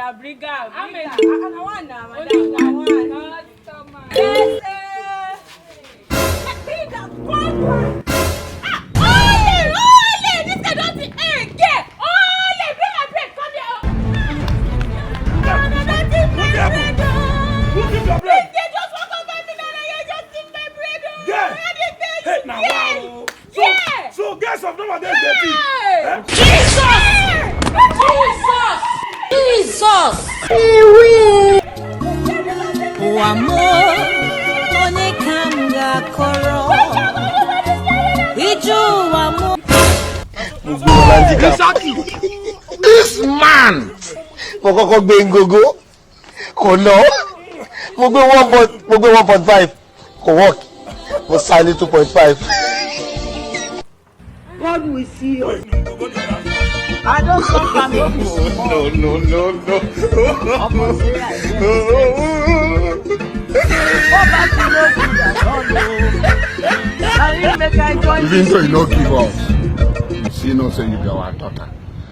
Madam Brigham. I want now, Madam. Yes, So guess of nowadays they think. Jesus! Wamo onikanga koro. Iju wamo. Exactly. This man. Mokoko gbe ngogo. Ko no. Mo gbe 1.5. Ko work. Mo sali 2.5. God will see you. I don't talk and No. Even though you no give up, you still know say you be our daughter.